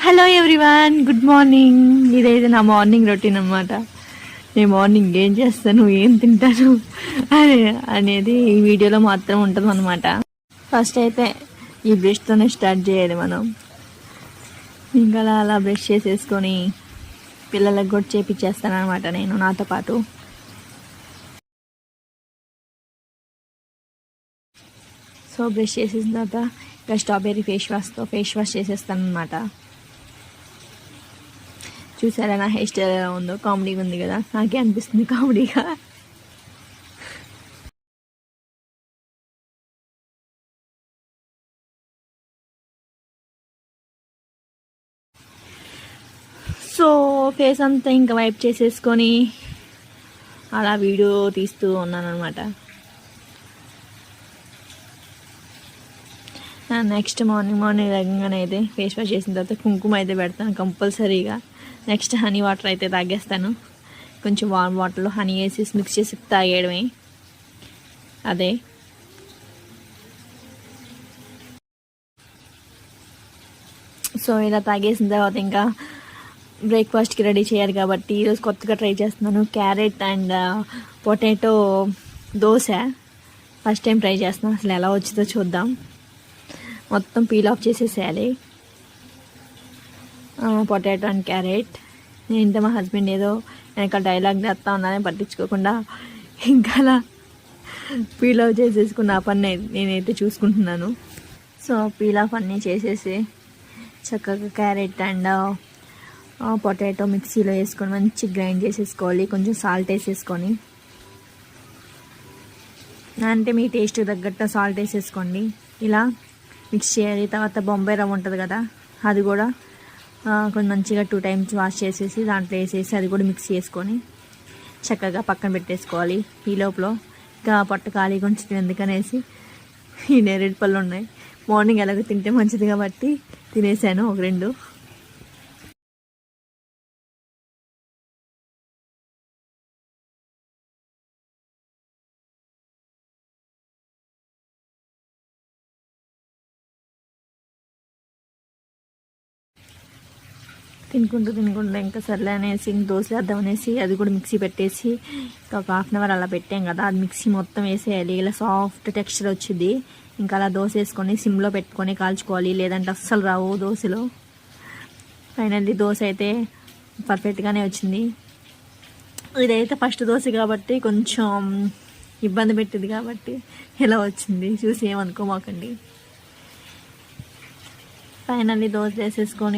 Hello everyone, good morning. ఇదైతే నా morning routine అనమాట. నేను మార్నింగ్ ఏం చేస్తాను, ఏం తింటాను అనేది ఈ వీడియోలో మాత్రం ఉంటుంది అనమాట. ఫస్ట్ అయితే ఈ బ్రష్తోనే స్టార్ట్ చేయాలి మనం. ఇంకా అలా బ్రష్ చేసేసుకొని పిల్లలకు కూడా చేపించేస్తాను అనమాట నేను నాతో పాటు. సో బ్రష్ చేసేసిన తర్వాత ఇంకా స్ట్రాబెర్రీ ఫేస్ వాష్ చేసేస్తాను అనమాట. చూసారా నా హెయిర్ స్టైల్ ఎలా ఉందో? కామెడీగా ఉంది కదా, నాకే అనిపిస్తుంది కామెడీగా. సో ఫేస్ అంతా ఇంకా వైప్ చేసేసుకొని అలా వీడియో తీస్తూ ఉన్నాను అనమాట. నెక్స్ట్ మార్నింగ్ లేగానే అయితే ఫేస్ వాష్ చేసిన తర్వాత కుంకుమ అయితే పెడతాను కంపల్సరీగా. నెక్స్ట్ హనీ వాటర్ అయితే తాగేస్తాను. కొంచెం వార్మ్ వాటర్లో హనీ వేసి మిక్స్ చేసి తాగేయడమే అదే. సో ఇలా తాగేసిన తర్వాత ఇంకా బ్రేక్ఫాస్ట్కి రెడీ చేయాలి కాబట్టి ఈరోజు కొత్తగా ట్రై చేస్తున్నాను. Carrot and potato dosa first time try చేస్తున్నాను. అసలు ఎలా వచ్చిందో చూద్దాం. మొత్తం పీల్ ఆఫ్ చేసేసేయాలి పొటాటో అండ్ క్యారెట్. నేనంటే మా హస్బెండ్ ఏదో వెనక డైలాగ్ చేస్తా ఉన్నానని పట్టించుకోకుండా ఇంకా అలా పీల్ ఆఫ్ చేసేసుకున్న ఆ పని నేనైతే చూసుకుంటున్నాను. సో పీల్ ఆఫ్ అన్నీ చేసేసి చక్కగా క్యారెట్ అండ్ పొటాటో మిక్సీలో వేసుకొని మంచి గ్రైండ్ చేసేసుకోవాలి. కొంచెం సాల్ట్ వేసేసుకొని, అంటే మీ టేస్ట్ తగ్గట్టు సాల్ట్ వేసేసుకోండి. ఇలా మిక్స్ చేయాలి. తర్వాత బొంబాయి రవ్వ ఉంటుంది కదా, అది కూడా కొంచెం మంచిగా 2 times వాష్ చేసేసి దాంట్లో వేసేసి అది కూడా మిక్స్ చేసుకొని చక్కగా పక్కన పెట్టేసుకోవాలి. ఈ లోపల ఇంకా పొట్ట ఖాళీ కొంచెం ఎందుకనేసి ఈ నేరేడు పళ్ళు ఉన్నాయి. మార్నింగ్ ఎలాగో తింటే మంచిది కాబట్టి తినేసాను ఒక 2. తినుకుంటూ ఇంకా సర్లే అనేసి దోశ వేద్దాం అనేసి అది కూడా మిక్సీ పెట్టేసి ఒక 1/2 hour అలా పెట్టాం కదా, అది మిక్సీ మొత్తం వేసేయాలి. ఇలా సాఫ్ట్ టెక్స్చర్ వచ్చింది. ఇంకా అలా దోశ వేసుకొని సిమ్లో పెట్టుకొని కాల్చుకోవాలి, లేదంటే అస్సలు రావు దోశలో. ఫైనల్లీ దోశ అయితే పర్ఫెక్ట్గానే వచ్చింది. ఇదైతే ఫస్ట్ దోశ కాబట్టి కొంచెం ఇబ్బంది పెట్టింది కాబట్టి ఇలా వచ్చింది. చూసి ఏమనుకోమాకండి. ఫైనల్లీ దోశ వేసేసుకొని